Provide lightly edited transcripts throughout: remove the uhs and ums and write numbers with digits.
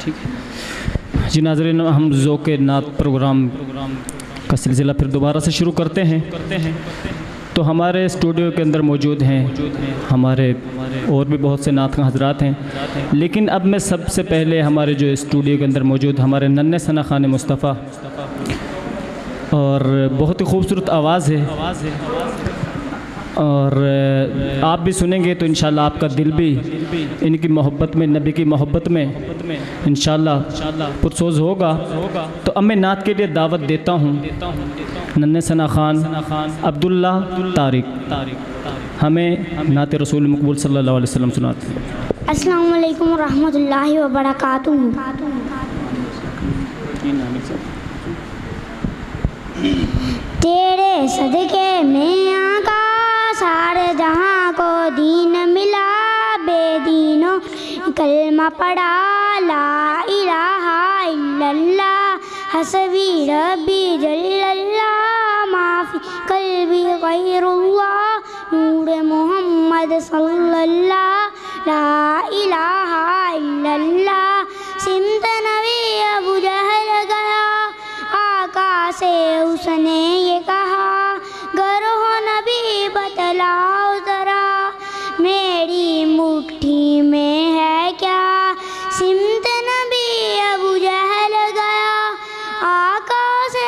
ٹھیک ہے جی ناظرین، ہم ذوق نعت پروگرام کا سلسلہ پھر دوبارہ سے شروع کرتے ہیں۔ تو ہمارے اسٹوڈیو کے اندر موجود ہیں ہمارے اور بھی بہت سے نعت خواں حضرات ہیں، لیکن اب میں سب سے پہلے ہمارے جو اسٹوڈیو کے اندر موجود ہمارے ننھے ثنا خان مصطفیٰ، اور بہت ہی خوبصورت آواز ہے، اور آپ بھی سنیں گے تو انشاءاللہ آپ کا دل بھی ان کی محبت میں، نبی کی محبت میں انشاءاللہ پرسوز ہوگا۔ تو اب میں نعت کے لیے دعوت دیتا ہوں ننھے ثنا خان عبداللہ طارق، ہمیں نعت رسول مقبول صلی اللہ علیہ وسلم سناتے ہیں۔ السلام علیکم ورحمۃ اللہ وبرکاتہ۔ تیرے صدقے میں آقا سارے جہاں کو دین ملا، بے دینوں کلمہ پڑھا لا الہ الا اللہ، حسبی ربی جل اللہ، ما فی قلبی غیر اللہ، نور محمد صلی اللہ، لا الہ الا اللہ۔ سمت نبی ابو جہل گیا، آقا سے اس نے یہ کہا، گر ہو نبی بتلاؤ ذرا میری مٹھی میں ہے کیا۔ سمت نبی ابو جہل گیا، آقا سے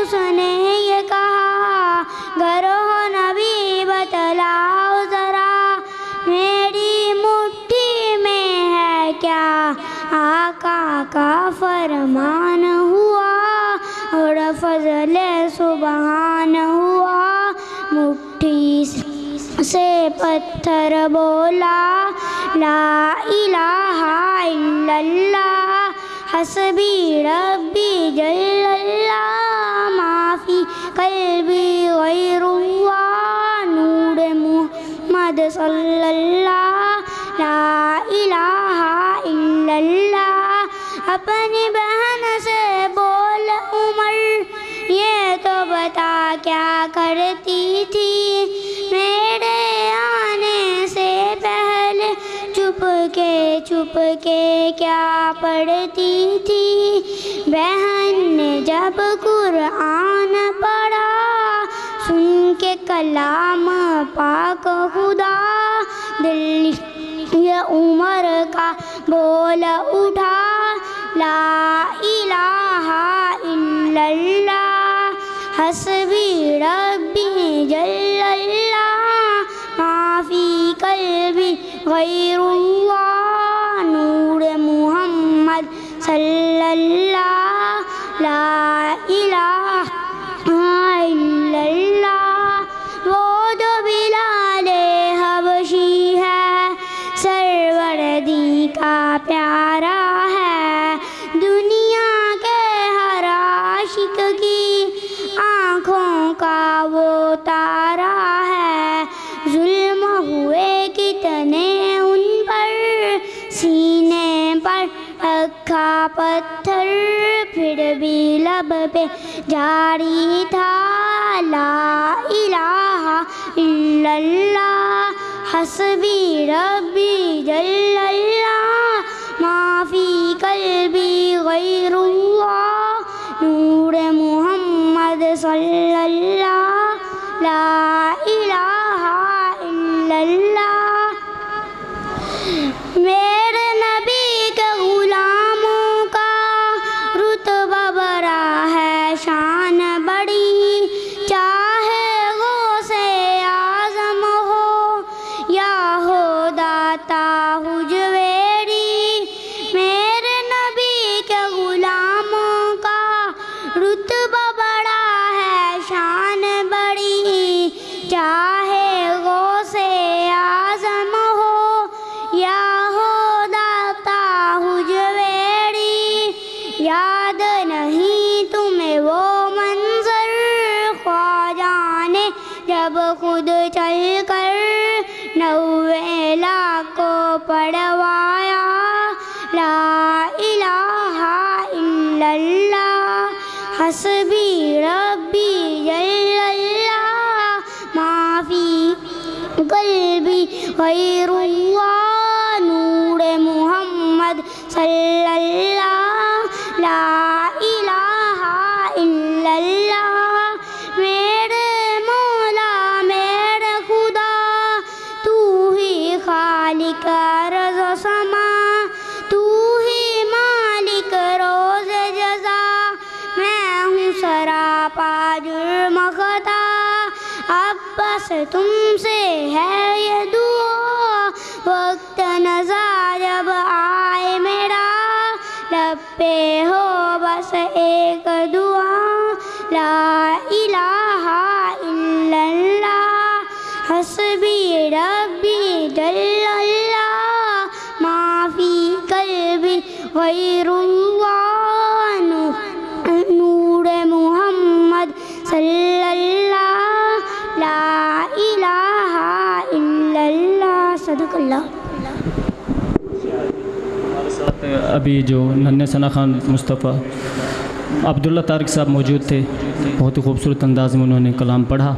اس نے یہ کہا، گر ہو نبی بتلاؤ ذرا میری مٹھی میں ہے کیا۔ آقا کا فرمان ہوا اور فضل سبحان ہوا، مٹھی سے پتھر بولا لا الہ الا اللہ، حسبی ربی جل اللہ، ما فی قلبی غیر اللہ، نور محمد صلی اللہ، لا الہ الا اللہ۔ اپنی بہن سے بول عمر، یہ تو بتا کیا کرتی تھی میرے آنے سے پہلے، چھپ کے کیا پڑھتی تھی۔ بہن نے جب قرآن پڑھا، سن کے کلام پاک خدا، دل یہ عمر کا بول اٹھا لا الہ الا اللہ، حسبی ربی جل اللہ، ما فی قلبی غیر اللہ، نور محمد صلی اللہ، لا الہ الا اللہ۔ وہ جو بلال حبشی ہے، سروردی کا پیارا ہے، دنیا کے ہر عاشق کی آنکھوں کا وہ تارا ہے۔ ظلم ہوئے کتنے ان پر، سینے پر رکھا پتھر، پھر بھی لب پہ جاری تھا لا الہ الا اللہ، حسبی ربی جل اللہ، ما فی قلبی غیر اللہ، نور محمد صلی اللہ، لا الہ الا اللہ۔ میرے نبی کے غلاموں کا رتبہ بڑا ہے، شان بڑی، چاہے غوث اعظم ہو یا ہو داتا حجویری۔ میرے نبی کے غلاموں کا رتبہ بڑا ہے، شان بڑی، چاہے غوث اعظم ہو یا ہو داتا حجویری۔ یاد نہیں تمہیں وہ منظر، خواجہ نے جب خود چل کر 90 لاکھ کو پڑھوایا لا الہ الا اللہ، حسبی ربی جل اللہ، ما فی قلبی غیر اللہ، نور محمد صلی اللہ لا الہ الا اللہ میرے مولا میرے خدا تو ہی خالق ارض و سما تو ہی مالک روز جزا میں ہوں سراپا جرم خطا اب بس تم سے ہے یہ دعا وقت نزا جب آئے میرا لب پہ ہو بس ایک دعا لا الہ الا اللہ حسبی ربی جل اللہ ما فی قلبی غیر اللہ نور محمد صلی اللہ لا الہ الا اللہ صدق اللہ. ہمارے ساتھ ابھی جو ننھے ثنا خان مصطفیٰ عبداللہ طارق صاحب موجود تھے، بہت ہی خوبصورت انداز میں انہوں نے کلام پڑھا.